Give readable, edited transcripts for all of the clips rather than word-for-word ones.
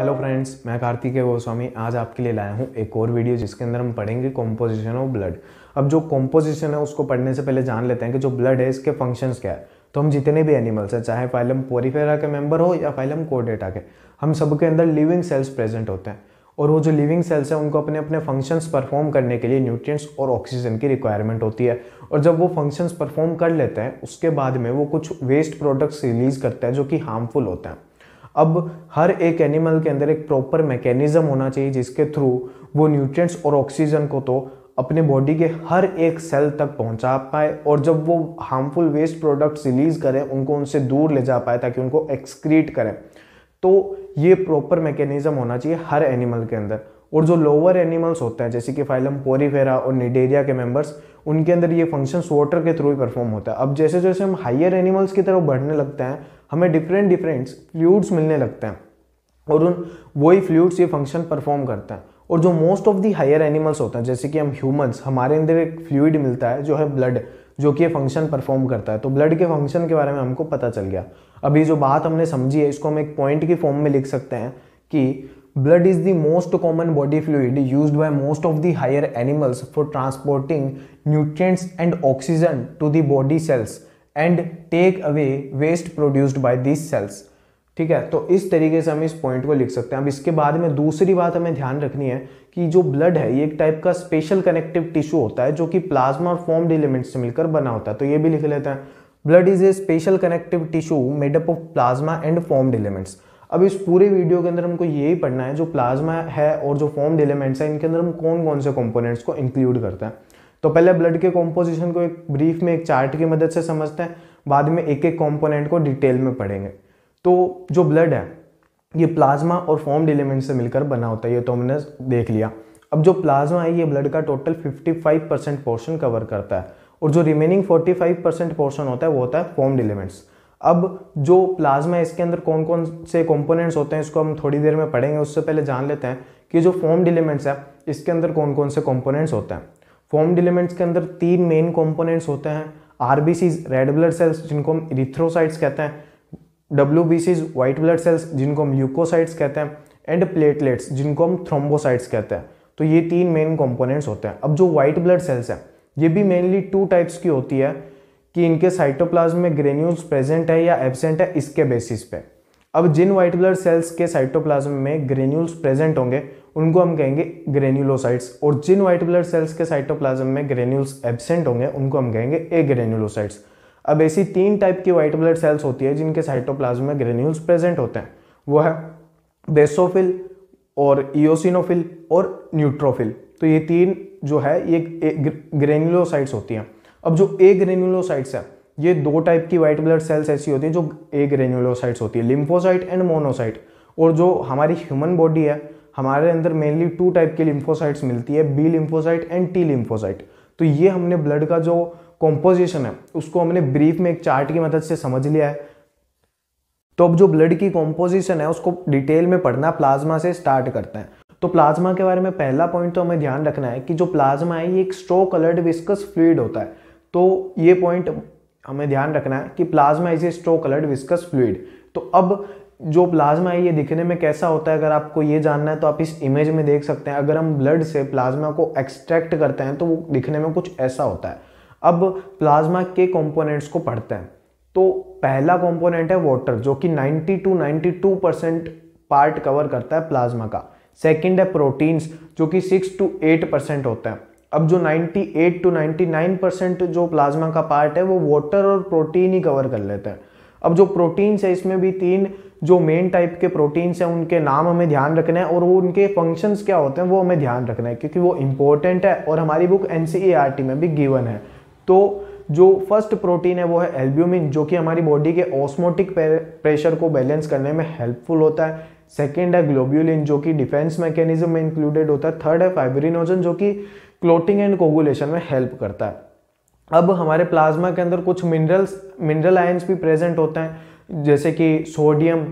Hello friends, मैं कार्तिक गोस्वामी आज आपके लिए लाया हूँ एक और वीडियो जिसके अंदर हम पढ़ेंगे कॉम्पोजिशन ऑफ ब्लड। अब जो कॉम्पोजिशन है उसको पढ़ने से पहले जान लेते हैं कि जो ब्लड है इसके फंक्शंस क्या है। तो हम जितने भी एनिमल्स हैं, चाहे फाइलम पोरीफेरा के मेंबर हो या फाइलम कोर्डेटा के, हम सबके अंदर लिविंग सेल्स प्रेजेंट होते हैं और वो जो लिविंग सेल्स हैं उनको अपने अपने फंक्शंस परफॉर्म करने के लिए न्यूट्रिएंट्स और ऑक्सीजन की रिक्वायरमेंट होती है। और जब वो फंक्शंस परफॉर्म कर लेते हैं उसके बाद में वो कुछ वेस्ट प्रोडक्ट्स रिलीज करते हैं जो कि हार्मफुल होते हैं। अब हर एक एनिमल के अंदर एक प्रॉपर मैकेनिज्म होना चाहिए जिसके थ्रू वो न्यूट्रिएंट्स और ऑक्सीजन को तो अपने बॉडी के हर एक सेल तक पहुंचा पाए और जब वो हार्मफुल वेस्ट प्रोडक्ट्स रिलीज करें उनको उनसे दूर ले जा पाए ताकि उनको एक्सक्रीट करें। तो ये प्रॉपर मैकेनिज्म होना चाहिए हर एनिमल के अंदर। और जो लोअर एनिमल्स होते हैं जैसे कि फाइलम पोरीफेरा और निडेरिया के मेंबर्स, उनके अंदर ये फंक्शंस वाटर के थ्रू ही परफॉर्म होता है। अब जैसे जैसे हम हायर एनिमल्स की तरफ बढ़ने लगते हैं हमें डिफरेंट फ्लूइड्स मिलने लगते हैं और उन वही फ्लूइड्स ये फंक्शन परफॉर्म करते हैं। और जो most of the higher animals होते हैं जैसे कि हम ह्यूमंस, हमारे अंदर एक फ्लूइड मिलता है जो है ब्लड, जो कि ये फंक्शन परफॉर्म करता है। तो ब्लड के फंक्शन के बारे में हमको पता चल गया। अभी जो बात हमने समझी है इसको हम एक पॉइंट की फॉर्म में लिख सकते हैं कि blood is the most common body fluid used by most of the higher animals for transporting nutrients and oxygen to the body cells and take away waste produced by these cells। ठीक है, तो इस तरीके से हम इस point को लिख सकते हैं। अब इसके बाद में दूसरी बात हमें ध्यान रखनी है कि जो ब्लड है ये एक टाइप का स्पेशल कनेक्टिव टिश्यू होता है जो कि प्लाज्मा और फॉर्म्ड एलिमेंट्स से मिलकर बना होता है। तो ये भी लिख लेते हैं, blood is a special connective tissue made up of plasma and formed elements. अब इस पूरे वीडियो के अंदर हमको यही पढ़ना है जो प्लाज्मा है और जो फॉर्म्ड एलिमेंट्स हैं इनके अंदर हम कौन कौन से कंपोनेंट्स को इंक्लूड करते हैं। तो पहले ब्लड के कॉम्पोजिशन को एक ब्रीफ में एक चार्ट की मदद से समझते हैं, बाद में एक एक कंपोनेंट को डिटेल में पढ़ेंगे। तो जो ब्लड है ये प्लाज्मा और फॉर्म्ड एलिमेंट्स से मिलकर बना होता है, ये तो हमने देख लिया। अब जो प्लाज्मा है ये ब्लड का टोटल 55% पोर्शन कवर करता है और जो रिमेनिंग 45% पोर्शन होता है वो होता है फॉर्म्ड एलिमेंट्स। अब जो प्लाज्मा है इसके अंदर कौन कौन से कंपोनेंट्स होते हैं इसको हम थोड़ी देर में पढ़ेंगे। उससे पहले जान लेते हैं कि जो फॉर्म्ड एलिमेंट्स है इसके अंदर कौन कौन से कंपोनेंट्स होते हैं। फॉर्म्ड एलिमेंट्स के अंदर तीन मेन कंपोनेंट्स होते हैं, आरबीसीज रेड ब्लड सेल्स जिनको हम इरिथ्रोसाइट्स कहते हैं, डब्ल्यूबीसीज व्हाइट ब्लड सेल्स जिनको हम ल्यूकोसाइट्स कहते हैं, एंड प्लेटलेट्स जिनको हम थ्रोम्बोसाइट्स कहते हैं। तो ये तीन मेन कंपोनेंट्स होते हैं। अब जो व्हाइट ब्लड सेल्स है ये भी मेनली टू टाइप्स की होती है कि इनके साइटोप्लाज्म में ग्रेन्यूल्स प्रेजेंट है या एब्सेंट है, इसके बेसिस पे। अब जिन व्हाइट ब्लड सेल्स के साइटोप्लाज्म में ग्रेन्यूल्स प्रेजेंट होंगे उनको हम कहेंगे ग्रेन्युलोसाइट्स और जिन व्हाइट ब्लड सेल्स के साइटोप्लाज्म में ग्रेन्यूल्स एब्सेंट होंगे उनको हम कहेंगे एग्रेन्युलोसाइट्स। अब ऐसी तीन टाइप की व्हाइट ब्लड सेल्स होती है जिनके साइटोप्लाज्म में ग्रेन्यूल्स प्रेजेंट होते हैं, वो है बेसोफिल और इओसिनोफिल और न्यूट्रोफिल। तो ये तीन जो है ये ग्रेन्युलोसाइट्स होती हैं। अब जो ए ग्रेन्युलोसाइट्स है ये दो टाइप की व्हाइट ब्लड सेल्स ऐसी होती है जो ए ग्रेन्युलोसाइट्स होती है, लिम्फोसाइट एंड मोनोसाइट। और जो हमारी ह्यूमन बॉडी है हमारे अंदर मेनली टू टाइप की लिम्फोसाइट्स मिलती है, B lymphocyte and T lymphocyte. तो ये हमने ब्लड का जो कॉम्पोजिशन है उसको हमने ब्रीफ में एक चार्ट की मदद से समझ लिया है। तो अब जो ब्लड की कॉम्पोजिशन है उसको डिटेल में पढ़ना प्लाज्मा से स्टार्ट करते हैं। तो प्लाज्मा के बारे में पहला पॉइंट तो हमें ध्यान रखना है कि जो प्लाज्मा है ये एक स्ट्रो कलर्ड विस्कस फ्लूइड होता है। तो ये पॉइंट हमें ध्यान रखना है कि plasma is a straw coloured viscous fluid. तो अब जो प्लाज्मा है ये दिखने में कैसा होता है, अगर आपको ये जानना है तो आप इस इमेज में देख सकते हैं। अगर हम ब्लड से प्लाज्मा को एक्सट्रैक्ट करते हैं तो वो दिखने में कुछ ऐसा होता है। अब प्लाज्मा के कंपोनेंट्स को पढ़ते हैं। तो पहला कंपोनेंट है वाटर जो कि 90 to 92% पार्ट कवर करता है प्लाज्मा का। सेकंड है प्रोटीन्स जो कि 6 to 8% होता है। अब जो 98 to 99% जो प्लाज्मा का पार्ट है वो वाटर और प्रोटीन ही कवर कर लेते हैं। अब जो प्रोटीन्स है इसमें भी तीन जो मेन टाइप के प्रोटीन्स हैं उनके नाम हमें ध्यान रखना है और वो उनके फंक्शंस क्या होते हैं वो हमें ध्यान रखना है क्योंकि वो इंपॉर्टेंट है और हमारी बुक एनसीईआरटी में भी गिवन है। तो जो फर्स्ट प्रोटीन है वो है एल्ब्यूमिन जो कि हमारी बॉडी के ऑस्मोटिक प्रेशर को बैलेंस करने में हेल्पफुल होता है। सेकेंड है ग्लोब्यूलिन जो कि डिफेंस मैकेनिज्म में इंक्लूडेड होता है। थर्ड है फाइब्रिनोजन जो कि क्लोटिंग एंड कोगुलेशन में हेल्प करता है। अब हमारे प्लाज्मा के अंदर कुछ मिनरल आयंस भी प्रेजेंट होते हैं जैसे कि सोडियम,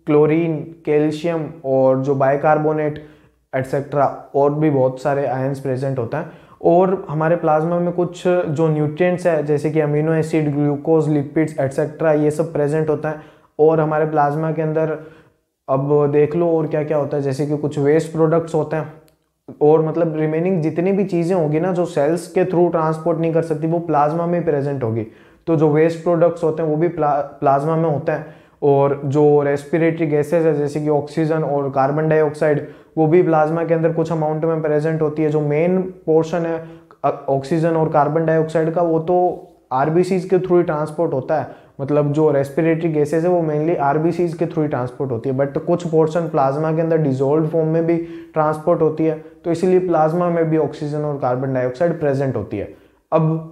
क्लोरीन, कैल्शियम और जो बाइकार्बोनेट एटसेट्रा और भी बहुत सारे आयंस प्रेजेंट होते हैं। और हमारे प्लाज्मा में कुछ जो न्यूट्रिएंट्स है जैसे कि amino acid, glucose, lipids etcetera ये सब प्रेजेंट होता है। और हमारे प्लाज्मा के अंदर अब देख लो और क्या क्या होता है, जैसे कि कुछ वेस्ट प्रोडक्ट्स होते हैं और मतलब रिमेनिंग जितनी भी चीज़ें होगी ना जो सेल्स के थ्रू ट्रांसपोर्ट नहीं कर सकती वो प्लाज्मा में प्रेजेंट होगी। तो जो वेस्ट प्रोडक्ट्स होते हैं वो भी प्लाज्मा में होते हैं, और जो रेस्पिरेटरी गैसेज है जैसे कि ऑक्सीजन और कार्बन डाइऑक्साइड वो भी प्लाज्मा के अंदर कुछ अमाउंट में प्रेजेंट होती है। जो मेन पोर्शन है ऑक्सीजन और कार्बन डाइऑक्साइड का वो तो आरबीसीज के थ्रू ही ट्रांसपोर्ट होता है, मतलब जो रेस्पिरेटरी गैसेज है वो मेनली आरबीसीज के थ्रू ही ट्रांसपोर्ट होती है, बट कुछ पोर्शन प्लाज्मा के अंदर डिजोल्व फॉर्म में भी ट्रांसपोर्ट होती है, तो इसीलिए प्लाज्मा में भी ऑक्सीजन और कार्बन डाइऑक्साइड प्रेजेंट होती है। अब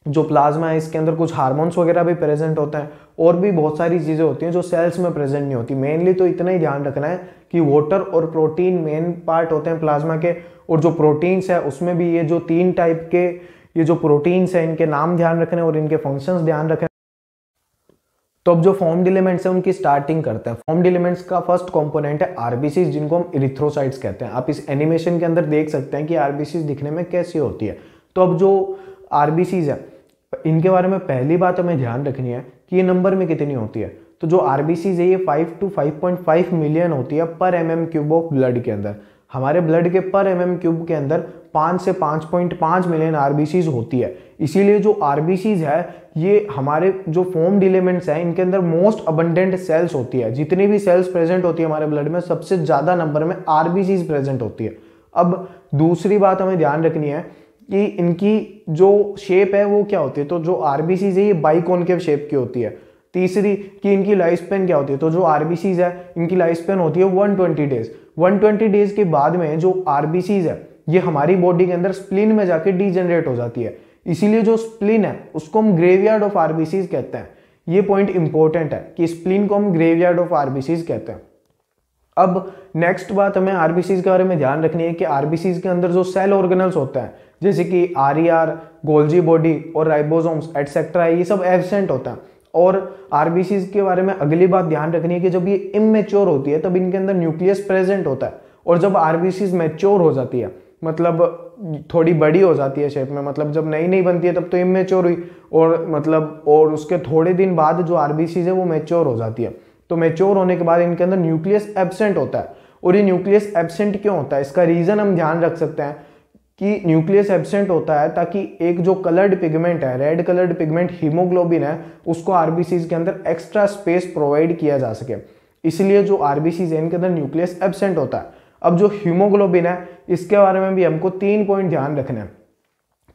जो प्लाज्मा है इसके अंदर कुछ हार्मोन्स वगैरह भी प्रेजेंट होते हैं और भी बहुत सारी चीज़ें होती हैं जो सेल्स में प्रेजेंट नहीं होती। मेनली तो इतना ही ध्यान रखना है कि वाटर और प्रोटीन मेन पार्ट होते हैं प्लाज्मा के, और जो प्रोटीन्स है उसमें भी ये जो 3 टाइप के ये जो प्रोटीन्स हैं इनके नाम ध्यान रखने और इनके फंक्शंस ध्यान रखने। तो अब जो फॉर्म्ड एलिमेंट्स हैं उनकी स्टार्टिंग करते हैं। फॉर्म्ड एलिमेंट्स का फर्स्ट कंपोनेंट है आरबीसीज, जिनको हम इरिथ्रोसाइट्स कहते हैं। आप इस एनिमेशन के अंदर देख सकते हैं कि आरबीसीज दिखने में कैसी होती है। तो अब जो आरबीसीज है इनके बारे में पहली बात हमें ध्यान रखनी है कि ये नंबर में कितनी होती है। तो जो आरबीसीज है ये 5 to 5.5 मिलियन होती है पर mm³ ऑफ ब्लड के अंदर। हमारे ब्लड के पर mm³ के अंदर 5 से 5.5 मिलियन आरबीसीज होती है। इसीलिए जो आरबीसीज है ये हमारे जो फॉर्म्ड एलिमेंट्स हैं इनके अंदर मोस्ट अबंडेंट सेल्स होती है। जितनी भी सेल्स प्रेजेंट होती है हमारे ब्लड में सबसे ज्यादा नंबर में आरबीसीज प्रेजेंट होती है। अब दूसरी बात हमें ध्यान रखनी है कि इनकी जो शेप है वो क्या होती है। तो जो आरबीसीज है ये बाइकॉनकेव शेप की होती है। तीसरी कि इनकी लाइफ स्पेन क्या होती है। तो जो आरबीसीज है इनकी लाइफ स्पेन होती है 120 डेज। 120 डेज के बाद में जो आरबीसीज है ये हमारी बॉडी के अंदर स्प्लीन में जाके डीजनरेट हो जाती है। इसीलिए जो स्प्लीन है उसको हम ग्रेवयार्ड ऑफ आरबीसीज कहते हैं। ये पॉइंट इंपॉर्टेंट है कि स्प्लीन को हम ग्रेवयार्ड ऑफ आरबीसीज कहते हैं। अब नेक्स्ट बात हमें आरबीसीज के बारे में ध्यान रखनी है कि आरबीसीज के अंदर जो सेल ऑर्गेनल्स होता है जैसे कि आरईआर, गोल्जी बॉडी और राइबोसोम्स एटसेट्रा ये सब एब्सेंट होता है। और आरबीसीज के बारे में अगली बात ध्यान रखनी है कि जब ये इमेच्योर होती है तब इनके अंदर न्यूक्लियस प्रेजेंट होता है, और जब आरबीसीज मैच्योर हो जाती है मतलब थोड़ी बड़ी हो जाती है शेप में, मतलब जब नई नई बनती है तब तो इमेच्योर हुई, और मतलब और उसके थोड़े दिन बाद जो आरबीसीज है वो मैच्योर हो जाती है। तो मैच्योर होने के बाद इनके अंदर न्यूक्लियस एब्सेंट होता है। और ये न्यूक्लियस एब्सेंट क्यों होता है इसका रीजन हम ध्यान रख सकते हैं कि न्यूक्लियस एब्सेंट होता है ताकि एक जो कलर्ड पिगमेंट है, रेड कलर्ड पिगमेंट हीमोग्लोबिन है, उसको आरबीसीज के अंदर एक्स्ट्रा स्पेस प्रोवाइड किया जा सके। इसलिए जो आरबीसीज है इनके अंदर न्यूक्लियस एब्सेंट होता है। अब जो हीमोग्लोबिन है इसके बारे में भी हमको 3 पॉइंट ध्यान रखने हैं।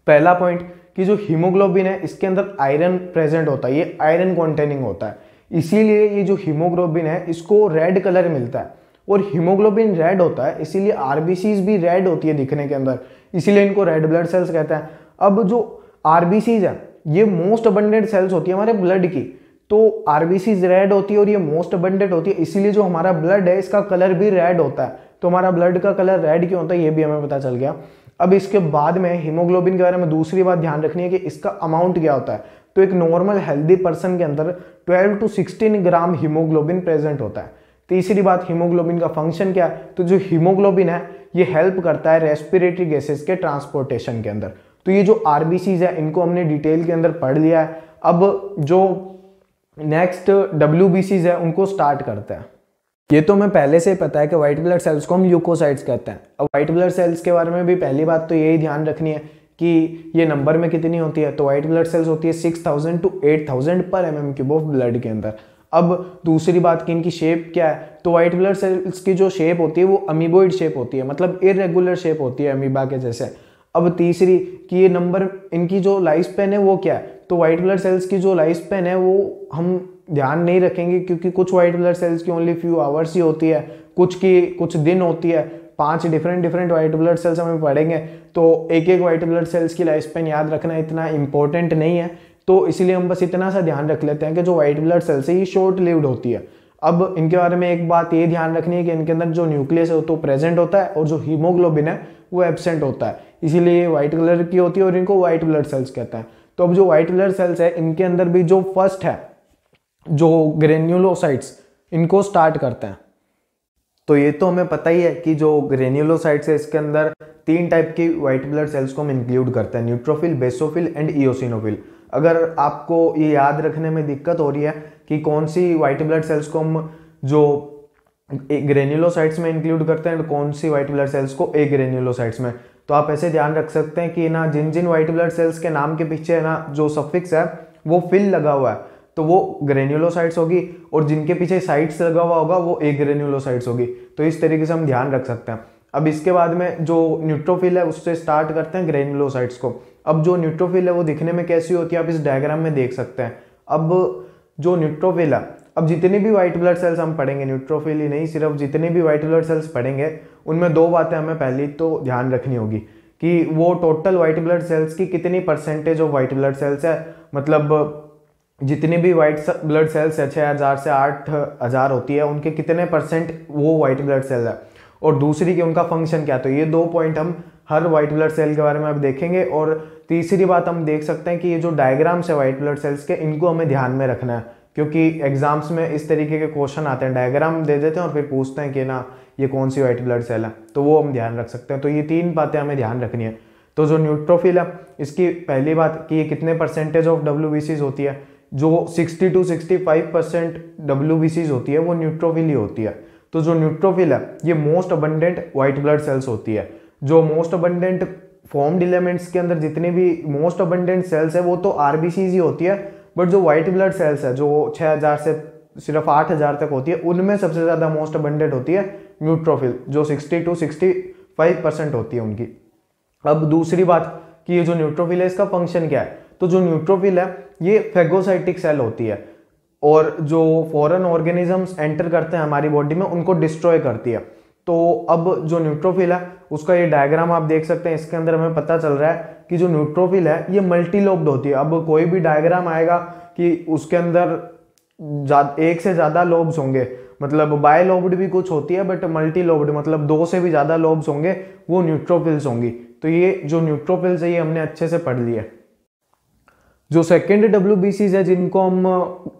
पहला पॉइंट कि जो हीमोग्लोबिन है इसके अंदर आयरन प्रेजेंट होता है, ये आयरन कॉन्टेनिंग होता है। इसीलिए ये जो हीमोग्लोबिन है इसको रेड कलर मिलता है, और हीमोग्लोबिन रेड होता है इसीलिए आरबीसीज भी रेड होती है दिखने के अंदर, इसीलिए इनको रेड ब्लड सेल्स कहते हैं। अब जो आरबीसीज है ये मोस्ट अबंडेंट सेल्स होती है हमारे ब्लड की, तो आरबीसीज रेड होती है और ये मोस्ट अबंडेंट होती है, इसीलिए जो हमारा ब्लड है इसका कलर भी रेड होता है। तो हमारा ब्लड का कलर रेड क्यों होता है ये भी हमें पता चल गया। अब इसके बाद में हीमोग्लोबिन के बारे में दूसरी बात ध्यान रखनी है कि इसका अमाउंट क्या होता है। तो एक नॉर्मल हेल्दी पर्सन के अंदर 12 to 16 ग्राम हीमोग्लोबिन प्रेजेंट होता है। तीसरी बात हीमोग्लोबिन का फंक्शन क्या है। तो जो हीमोग्लोबिन है ये हेल्प करता है रेस्पिरेटरी गैसेस के ट्रांसपोर्टेशन के अंदर। तो ये जो आरबीसीज है इनको हमने डिटेल के अंदर पढ़ लिया है। अब जो नेक्स्ट डब्ल्यूबीसीज है उनको स्टार्ट करते हैं। ये तो हमें पहले से ही पता है कि व्हाइट ब्लड सेल्स को हम ल्यूकोसाइट्स कहते हैं। अब व्हाइट ब्लड सेल्स के बारे में भी पहली बात तो यही ध्यान रखनी है कि ये नंबर में कितनी होती है। तो व्हाइट ब्लड सेल्स होती है 6000 to 8000 पर mm³ ऑफ ब्लड के अंदर। अब दूसरी बात कि इनकी शेप क्या है। तो व्हाइट ब्लड सेल्स की जो शेप होती है वो अमीबोइड शेप होती है, मतलब इरेगुलर शेप होती है अमीबा के जैसे। अब तीसरी कि ये नंबर इनकी जो लाइफ स्पेन है वो क्या है। तो व्हाइट ब्लड सेल्स की जो लाइफ स्पेन है वो हम ध्यान नहीं रखेंगे क्योंकि कुछ व्हाइट ब्लड सेल्स की ओनली फ्यू आवर्स ही होती है, कुछ की कुछ दिन होती है। 5 डिफरेंट व्हाइट ब्लड सेल्स हमें पढ़ेंगे तो एक व्हाइट ब्लड सेल्स की लाइफ स्पेन याद रखना इतना इंपॉर्टेंट नहीं है। तो इसीलिए हम बस इतना सा ध्यान रख लेते हैं कि जो व्हाइट ब्लड सेल्स है ये शॉर्ट लिव्ड होती है। अब इनके बारे में एक बात ये ध्यान रखनी है कि इनके अंदर जो न्यूक्लियस है वो तो प्रेजेंट होता है और जो हीमोग्लोबिन है वो एब्सेंट होता है, इसीलिए ये व्हाइट कलर की होती है और इनको व्हाइट ब्लड सेल्स कहते हैं। तो अब जो व्हाइट ब्लड सेल्स है इनके अंदर भी जो फर्स्ट है जो ग्रेन्युलोसाइट्स, इनको स्टार्ट करते हैं। तो ये तो हमें पता ही है कि जो ग्रेन्युलोसाइट्स है इसके अंदर 3 टाइप की व्हाइट ब्लड सेल्स को हम इंक्लूड करते हैं, न्यूट्रोफिल, बेसोफिल एंड इओसिनोफिल। अगर आपको ये याद रखने में दिक्कत हो रही है कि कौन सी व्हाइट ब्लड सेल्स को हम जो ग्रेन्युलोसाइट्स में इंक्लूड करते हैं, कौन सी व्हाइट ब्लड सेल्स को ए ग्रेन्युलोसाइट्स में। तो आप ऐसे ध्यान रख सकते हैं कि ना जिन जिन व्हाइट ब्लड सेल्स के नाम के पीछे ना जो सफिक्स है वो फिल लगा हुआ है तो वो ग्रेन्युलोसाइट्स होगी, और जिनके पीछे साइट्स लगा हुआ होगा वो ए ग्रेन्युलोसाइट्स होगी। तो इस तरीके से हम ध्यान रख सकते हैं। अब इसके बाद में जो न्यूट्रोफिल है उससे स्टार्ट करते हैं ग्रेन्युलोसाइट्स को। अब जो न्यूट्रोफिल है वो दिखने में कैसी होती है आप इस डायग्राम में देख सकते हैं। अब जो न्यूट्रोफिल है, अब जितनी भी व्हाइट ब्लड सेल्स हम पढ़ेंगे, न्यूट्रोफिल ही नहीं सिर्फ जितने भी व्हाइट ब्लड सेल्स पढ़ेंगे उनमें दो बातें हमें पहली तो ध्यान रखनी होगी कि वो टोटल व्हाइट ब्लड सेल्स की कितनी percentage of white blood cells है, मतलब जितनी भी व्हाइट ब्लड सेल्स है 6000 से 8000 होती है उनके कितने परसेंट वो व्हाइट ब्लड सेल है, और दूसरी कि उनका फंक्शन क्या। तो ये दो पॉइंट हम हर व्हाइट ब्लड सेल के बारे में अब देखेंगे। और तीसरी बात हम देख सकते हैं कि ये जो डायग्राम्स है व्हाइट ब्लड सेल्स के इनको हमें ध्यान में रखना है, क्योंकि एग्जाम्स में इस तरीके के क्वेश्चन आते हैं, डायग्राम दे देते हैं और फिर पूछते हैं कि ना ये कौन सी व्हाइट ब्लड सेल है, तो वो हम ध्यान रख सकते हैं। तो ये तीन बातें हमें ध्यान रखनी है। तो जो न्यूट्रोफिल है इसकी पहली बात कि ये कितने परसेंटेज ऑफ WBCs होती है, जो 60 to 65% WBCs होती है वो न्यूट्रोफिल ही होती है। तो जो न्यूट्रोफिल है ये most abundant white blood cells होती है। जो मोस्ट अबंडेंट फॉर्म्ड एलिमेंट्स के अंदर जितने भी मोस्ट अबंडेंट सेल्स है वो तो RBCs ही होती है, बट जो व्हाइट ब्लड सेल्स है जो 6000 से सिर्फ 8000 तक होती है उनमें सबसे ज्यादा मोस्ट अबंडेंट होती है न्यूट्रोफिल, जो 60 to 65% होती है उनकी। अब दूसरी बात कि ये जो न्यूट्रोफिल है इसका फंक्शन क्या है। तो जो न्यूट्रोफिल है ये फेगोसाइटिक सेल होती है, और जो फॉरेन ऑर्गेनिजम्स एंटर करते हैं हमारी बॉडी में उनको डिस्ट्रॉय करती है। तो अब जो न्यूट्रोफिल है उसका ये डायग्राम आप देख सकते हैं, इसके अंदर हमें पता चल रहा है कि जो न्यूट्रोफिल है ये मल्टीलोब्ड होती है। अब कोई भी डायग्राम आएगा कि उसके अंदर एक से ज्यादा लोब्स होंगे, मतलब बायलोब्ड भी कुछ होती है बट मल्टीलोब्ड मतलब दो से भी ज्यादा लोब्स होंगे, वो न्यूट्रोफिल्स होंगी। तो ये जो न्यूट्रोफिल्स है ये हमने अच्छे से पढ़ लिया। जो सेकेंड WBCs है जिनको हम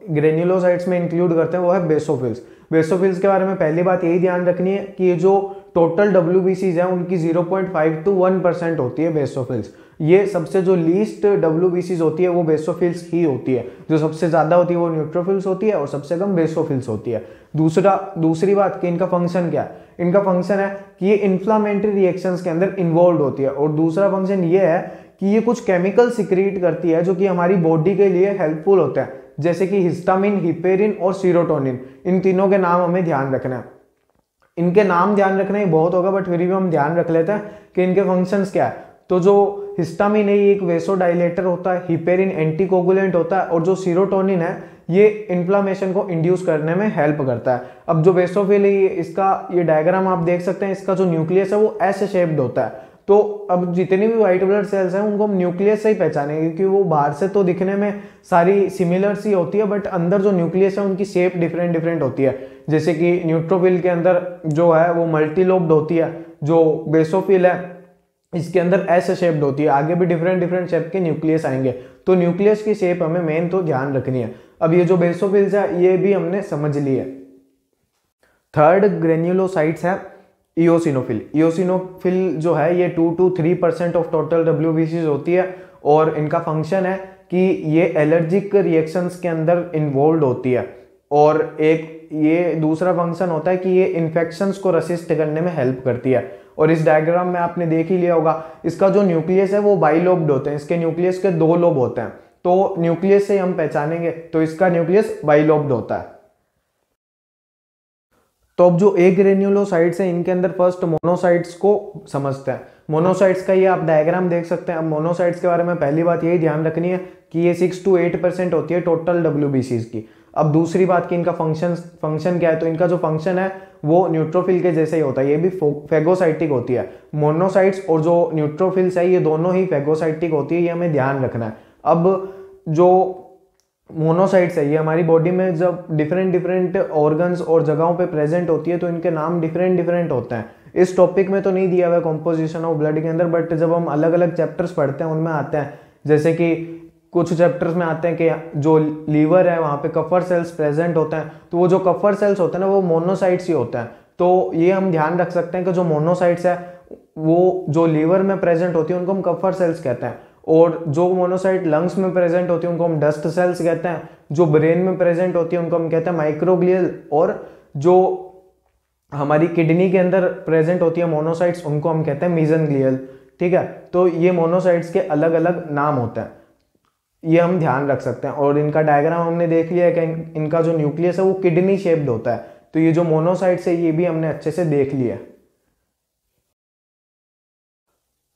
ग्रेन्युलोसाइट्स में इंक्लूड करते हैं वो है बेसोफिल्स। बेसोफिल्स के बारे में पहली बात यही ध्यान रखनी है कि ये जो टोटल WBCs है उनकी 0.5 to 1% होती है बेसोफिल्स। ये सबसे जो लीस्ट WBCs होती है वो बेसोफिल्स ही होती है, जो सबसे ज्यादा होती है वो न्यूट्रोफिल्स होती है और सबसे कम बेसोफिल्स होती है। दूसरी बात कि इनका फंक्शन क्या है। इनका फंक्शन है कि ये इन्फ्लामेटरी रिएक्शंस के अंदर इन्वॉल्व होती है, और दूसरा फंक्शन ये है कि ये कुछ केमिकल सिक्रीट करती है जो कि हमारी बॉडी के लिए हेल्पफुल होता है, जैसे कि हिस्टामिन, हिपेरिन और सीरोटोनिन। इन तीनों के नाम हमें ध्यान रखना है। इनके नाम ध्यान रखना ही बहुत होगा बट फिर भी हम ध्यान रख लेते हैं कि इनके फंक्शंस क्या है। तो जो हिस्टामिन है ये एक वेसोडाइलेटर होता है, हिपेरिन एंटीकोगुलेंट होता है, और जो सीरोटोनिन है ये इन्फ्लामेशन को इंड्यूस करने में हेल्प करता है। अब जो बेसोफिल है इसका ये डायग्राम आप देख सकते हैं, इसका जो न्यूक्लियस है वो एस शेप्ड होता है। तो अब जितनी भी व्हाइट ब्लड सेल्स हैं उनको हम न्यूक्लियस से ही पहचानेंगे, क्योंकि वो बाहर से तो दिखने में सारी सिमिलर सी होती है बट अंदर जो न्यूक्लियस है उनकी शेप डिफरेंट डिफरेंट होती है। जैसे कि न्यूट्रोफिल के अंदर जो है वो मल्टीलोब्ड होती है, जो बेसोफिल है इसके अंदर एस शेप्ड होती है। आगे भी डिफरेंट डिफरेंट शेप के न्यूक्लियस आएंगे, तो न्यूक्लियस की शेप हमें मेन तो ध्यान रखनी है। अब ये जो बेसोफिल्स है ये भी हमने समझ ली है। थर्ड ग्रेन्युलोसाइट्स है इओसिनोफिल। इओसिनोफिल जो है ये 2 to 3% ऑफ टोटल WBCs होती है, और इनका फंक्शन है कि ये एलर्जिक रिएक्शंस के अंदर इन्वॉल्व होती है, और एक ये दूसरा फंक्शन होता है कि ये इन्फेक्शंस को रेसिस्ट करने में हेल्प करती है। और इस डायग्राम में आपने देख ही लिया होगा, इसका जो न्यूक्लियस है वो बाइलोब्ड होते हैं, इसके न्यूक्लियस के 2 लोब होते हैं, तो न्यूक्लियस से हम पहचानेंगे तो इसका न्यूक्लियस बाइलोब्ड होता है। तो अब जो ए ग्रेन्युलोसाइट्स है इनके अंदर फर्स्ट मोनोसाइट्स को समझते हैं। मोनोसाइट्स का ये आप डायग्राम देख सकते हैं। अब मोनोसाइट्स के बारे में पहली बात यही ध्यान रखनी है कि ये 6 to 8% होती है टोटल WBCs की। अब दूसरी बात कि इनका फंक्शन क्या है, तो इनका जो फंक्शन है वो न्यूट्रोफिल के जैसे ही होता है, ये भी फेगोसाइटिक होती है। मोनोसाइट्स और जो न्यूट्रोफिल्स है ये दोनों ही फेगोसाइटिक होती है, ये हमें ध्यान रखना है। अब जो मोनोसाइट्स है ये हमारी बॉडी में जब डिफरेंट डिफरेंट ऑर्गन्स और जगहों पे प्रेजेंट होती है तो इनके नाम डिफरेंट डिफरेंट होते हैं। इस टॉपिक में तो नहीं दिया हुआ है कॉम्पोजिशन ऑफ ब्लड के अंदर, बट जब हम अलग अलग चैप्टर्स पढ़ते हैं उनमें आते हैं। जैसे कि कुछ चैप्टर्स में आते हैं कि जो लीवर है वहाँ पे कफर सेल्स प्रेजेंट होते हैं, तो वो जो कफर सेल्स होते हैं ना वो मोनोसाइट्स ही होते हैं। तो ये हम ध्यान रख सकते हैं कि जो मोनोसाइट्स है वो जो लीवर में प्रेजेंट होती है उनको हम कफर सेल्स कहते हैं, और जो मोनोसाइट लंग्स में प्रेजेंट होती है उनको हम डस्ट सेल्स कहते हैं, जो ब्रेन में प्रेजेंट होती है उनको हम कहते हैं माइक्रोग्लियल, और जो हमारी किडनी के अंदर प्रेजेंट होती है मोनोसाइट्स, उनको हम कहते हैं मीजनग्लियल। ठीक है, तो ये मोनोसाइट्स के अलग अलग नाम होते हैं, ये हम ध्यान रख सकते हैं। और इनका डायग्राम हमने देख लिया है कि इनका जो न्यूक्लियस है वो किडनी शेप्ड होता है। तो ये जो मोनोसाइट्स है ये भी हमने अच्छे से देख लिया है।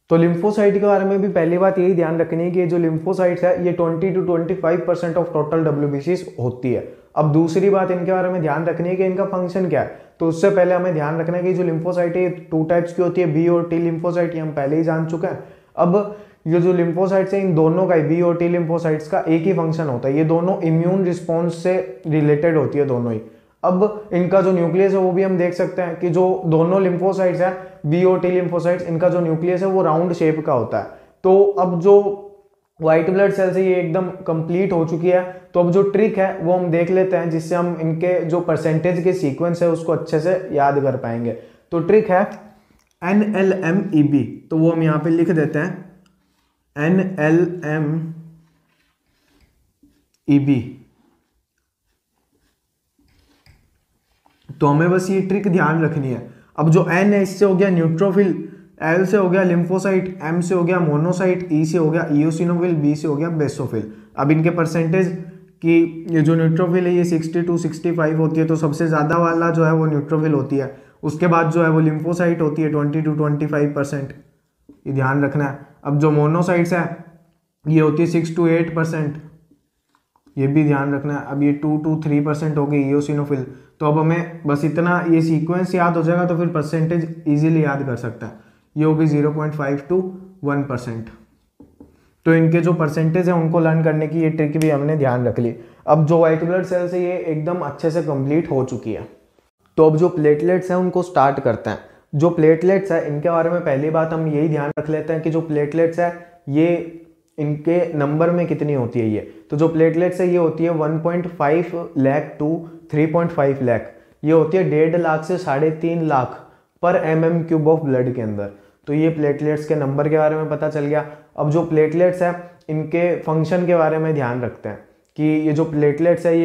तो लिम्फोसाइट के बारे में भी पहली बात यही ध्यान रखनी है कि ये जो लिम्फोसाइट्स है ये 20 to 25% ऑफ टोटल WBCs होती है। अब दूसरी बात इनके बारे में ध्यान रखनी है कि इनका फंक्शन क्या है। तो उससे पहले हमें ध्यान रखना है कि जो लिम्फोसाइट है 2 टाइप्स की होती है, बी और टी लिम्फोसाइट, ये हम पहले ही जान चुके हैं। अब ये जो लिम्फोसाइट्स है इन दोनों का, बी और टी लिम्फोसाइट्स का एक ही फंक्शन होता है, ये दोनों इम्यून रिस्पॉन्स से रिलेटेड होती है दोनों ही। अब इनका जो न्यूक्लियस है वो भी हम देख सकते हैं कि जो दोनों लिम्फोसाइट्स है, बी और टी लिम्फोसाइट्स, इनका जो न्यूक्लियस है वो राउंड शेप का होता है। तो अब जो व्हाइट ब्लड सेल्स है ये एकदम कंप्लीट हो चुकी है। तो अब जो ट्रिक है वो हम देख लेते हैं, जिससे हम इनके जो परसेंटेज के सीक्वेंस है उसको अच्छे से याद कर पाएंगे। तो ट्रिक है NLMEB, तो वो हम यहाँ पे लिख देते हैं NLMEB। तो हमें बस ये ट्रिक ध्यान रखनी है। अब जो N है इससे हो गया न्यूट्रोफिल, L से हो गया लिम्फोसाइट, M से हो गया मोनोसाइट, E से हो गया इओसिनोफिल, B से हो गया बेसोफिल। अब इनके परसेंटेज की ये जो न्यूट्रोफिल है ये 60 to 65 होती है, तो सबसे ज़्यादा वाला जो है वो न्यूट्रोफिल होती है। उसके बाद जो है वो लिम्फोसाइट होती है 20 to 25%, ये ध्यान रखना है। अब जो मोनोसाइट्स है ये होती है 6 to 8%, ये भी ध्यान रखना है। अब ये 2 to 3% हो गई इओसिनोफिल। तो अब हमें बस इतना ये सीक्वेंस याद हो जाएगा तो फिर परसेंटेज इजीली याद कर सकता है। ये होगी 0.5 to 1%। तो इनके जो परसेंटेज है उनको लर्न करने की ये ट्रिक भी हमने ध्यान रख ली। अब जो व्हाइट ब्लड सेल्स है ये एकदम अच्छे से कंप्लीट हो चुकी है। तो अब जो प्लेटलेट्स हैं उनको स्टार्ट करते हैं। जो प्लेटलेट्स है इनके बारे में पहली बात हम यही ध्यान रख लेते हैं कि जो प्लेटलेट्स है ये इनके नंबर में कितनी होती है। ये तो जो प्लेटलेट्स है ये होती है 1.5 लाख टू 3.5 लाख, ये होती है 1.5 लाख से 3.5 लाख पर mm³ ऑफ ब्लड के अंदर। तो ये प्लेटलेट्स के नंबर के बारे में पता चल गया। अब जो प्लेटलेट्स है इनके फंक्शन के बारे में ध्यान रखते हैं कि ये जो प्लेटलेट्स है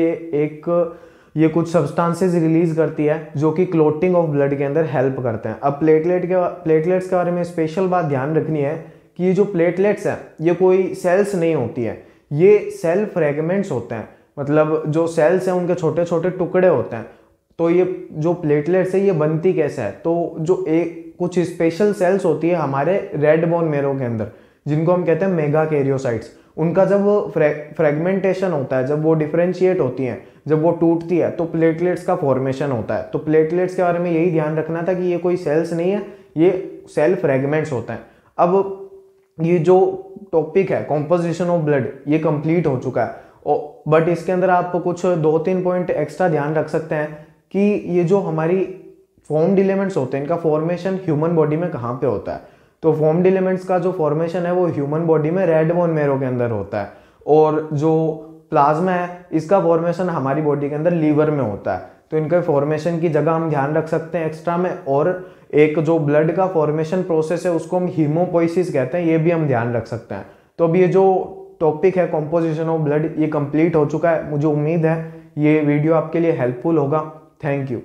ये कुछ सब्सटेंसेस रिलीज करती है जो कि क्लोटिंग ऑफ ब्लड के अंदर हेल्प करते हैं। अब प्लेटलेट्स के बारे में स्पेशल बात ध्यान रखनी है कि ये जो प्लेटलेट्स है ये कोई सेल्स नहीं होती है, ये सेल फ्रेगमेंट्स होते हैं। मतलब जो सेल्स हैं उनके छोटे छोटे टुकड़े होते हैं। तो ये जो प्लेटलेट्स है ये बनती कैसे है, तो जो कुछ स्पेशल सेल्स होती है हमारे रेड बोन मेरो के अंदर, जिनको हम कहते हैं मेगा कैरियोसाइट्स, उनका जब फ्रेगमेंटेशन होता है, जब वो डिफरेंशिएट होती हैं, जब वो टूटती है तो प्लेटलेट्स का फॉर्मेशन होता है। तो प्लेटलेट्स के बारे में यही ध्यान रखना था कि ये कोई सेल्स नहीं है, ये सेल फ्रेगमेंट्स होते हैं। अब ये जो टॉपिक है कॉम्पोजिशन ऑफ ब्लड ये कंप्लीट हो चुका है, बट इसके अंदर आप कुछ 2-3 पॉइंट एक्स्ट्रा ध्यान रख सकते हैं कि ये जो हमारी फॉर्म्ड एलिमेंट्स होते हैं इनका फॉर्मेशन ह्यूमन बॉडी में कहाँ पे होता है। तो फॉर्म्ड एलिमेंट्स का जो फॉर्मेशन है वो ह्यूमन बॉडी में रेड बोन मेरो के अंदर होता है, और जो प्लाज्मा है इसका फॉर्मेशन हमारी बॉडी के अंदर लीवर में होता है। तो इनके फॉर्मेशन की जगह हम ध्यान रख सकते हैं एक्स्ट्रा में। और एक जो ब्लड का फॉर्मेशन प्रोसेस है उसको हम हीमोपोइसिस कहते हैं, ये भी हम ध्यान रख सकते हैं। तो अब ये जो टॉपिक है कॉम्पोजिशन ऑफ ब्लड ये कंप्लीट हो चुका है। मुझे उम्मीद है ये वीडियो आपके लिए हेल्पफुल होगा। Thank you.